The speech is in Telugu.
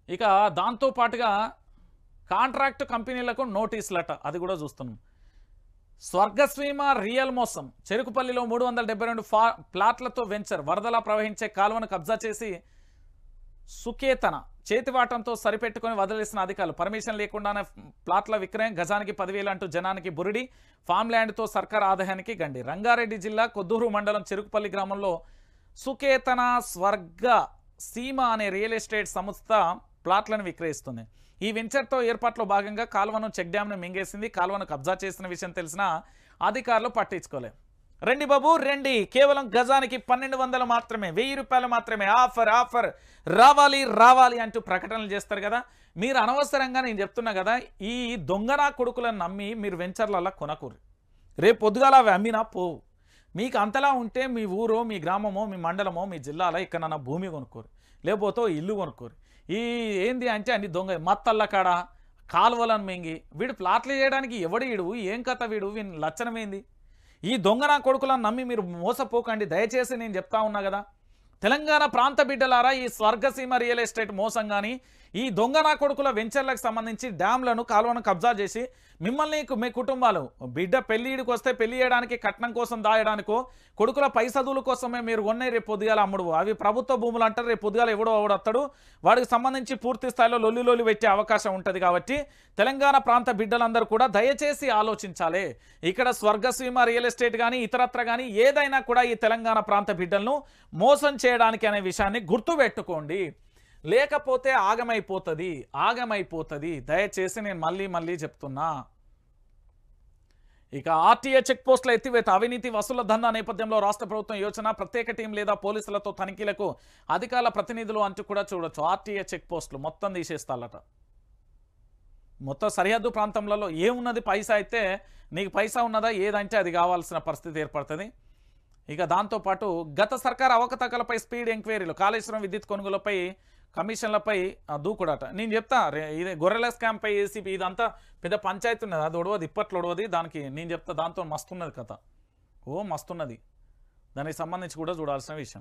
ఇక దాంతో పాటుగా కాంట్రాక్ట్ కంపెనీలకు నోటీసులట, అది కూడా చూస్తున్నాం. స్వర్గసీమ రియల్ మోసం, చెరుకుపల్లిలో 372 ప్లాట్లతో వెంచర్, వరదలా ప్రవహించే కాలువను కబ్జా చేసి సుకేతన చేతివాటంతో సరిపెట్టుకుని వదిలేసిన అధికారులు. పర్మిషన్ లేకుండానే ప్లాట్ల విక్రయం, గజానికి 10,000 అంటూ జనానికి బురిడి, ఫామ్ ల్యాండ్తో సర్కార్ ఆదాయానికి గండి. రంగారెడ్డి జిల్లా కొద్దూరు మండలం చెరుకుపల్లి గ్రామంలో సుకేతన స్వర్గ సీమ అనే రియల్ ఎస్టేట్ సంస్థ ప్లాట్లను విక్రయిస్తుంది. ఈ వెంచర్తో ఏర్పాట్లో భాగంగా కాలువను చెక్ డ్యాంను మింగేసింది. కాలువను కబ్జా చేసిన విషయం తెలిసినా అధికారులు పట్టించుకోలేదు. రండి బాబు రండి, కేవలం గజానికి 1200 మాత్రమే, 1000 రూపాయలు మాత్రమే, ఆఫర్ ఆఫర్, రావాలి రావాలి అంటూ ప్రకటనలు చేస్తారు కదా. మీరు అనవసరంగా నేను చెప్తున్నా కదా, ఈ దొంగనా కొడుకులను నమ్మి మీరు వెంచర్లలో కొనకూరు. రేపు పొద్దుగాల అవి అమ్మినా పోవు. మీకు అంతలా ఉంటే మీ ఊరో, మీ గ్రామమో, మీ మండలమో, మీ జిల్లాలో ఇక్కడ భూమి కొనుక్కోరు, లేకపోతే ఇల్లు కొనుక్కోరు. ఈ ఏంది అంటే అన్ని దొంగ మత్తల్ల కాడ కాలువలను మింగి వీడు ప్లాట్లు చేయడానికి ఎవడు వీడు, ఏం కథ వీడు, వీని లక్షణం ఏంది? ఈ దొంగనా కొడుకులను నమ్మి మీరు మోసపోకండి దయచేసి, నేను చెప్తా ఉన్నా కదా. తెలంగాణ ప్రాంత బిడ్డలారా, ఈ స్వర్గసీమ రియల్ ఎస్టేట్ మోసం కానీ ఈ దొంగనా కొడుకుల వెంచర్లకు సంబంధించి డ్యామ్లను కాలువను కబ్జా చేసి మిమ్మల్ని మీ కుటుంబాలు బిడ్డ పెళ్ళిడికి వస్తే పెళ్లి చేయడానికి కట్నం కోసం దాయడానికో, కొడుకుల పై చదువుల కోసమే మీరు కొన్నే రేపు పొద్దుగాల అమ్ముడు. అవి ప్రభుత్వ భూములు అంటారు. రేపు పొద్దుగాల ఎవడో ఎవడొస్తాడు, వాడికి సంబంధించి పూర్తి స్థాయిలో లొల్లి పెట్టే అవకాశం ఉంటుంది. కాబట్టి తెలంగాణ ప్రాంత బిడ్డలందరూ కూడా దయచేసి ఆలోచించాలి. ఇక్కడ స్వర్గసీమ రియల్ ఎస్టేట్ కానీ ఇతరత్ర కానీ ఏదైనా కూడా ఈ తెలంగాణ ప్రాంత బిడ్డలను మోసం చేయడానికి అనే విషయాన్ని గుర్తుపెట్టుకోండి. లేకపోతే ఆగమైపోతుంది. దయచేసి నేను మళ్ళీ చెప్తున్నా. ఇక ఆర్టీఏ చెక్ పోస్టుల ఎత్తివేత, అవినీతి వసూళ్ల దందా నేపథ్యంలో రాష్ట్ర ప్రభుత్వం యోచన, ప్రత్యేక టీం లేదా పోలీసులతో తనిఖీలకు అధికారుల ప్రతినిధులు అంటూ కూడా చూడొచ్చు. ఆర్టీఏ చెక్ పోస్టులు మొత్తం తీసేస్తారట. మొత్తం సరిహద్దు ప్రాంతంలో ఏమున్నది, పైసా అయితే నీకు పైసా ఉన్నదా, ఏదంటే అది కావాల్సిన పరిస్థితి ఏర్పడుతుంది. ఇక దాంతోపాటు గత సర్కార్ అవకతవకలపై స్పీడ్ ఎంక్వైరీలు, కాళేశ్వరం విద్యుత్ కొనుగోలుపై కమిషన్లపై దూకుడట. నేను చెప్తా, ఇదే గొర్రెల స్కామ్పై ఏసీపీ ఇదంతా పెద్ద పంచాయతీ ఉన్నది, అది ఒడవది, ఇప్పట్లో ఒడవది. దానికి నేను చెప్తా, దాంతో మస్తున్నది కథ, మస్తున్నది. దానికి సంబంధించి కూడా చూడాల్సిన విషయం.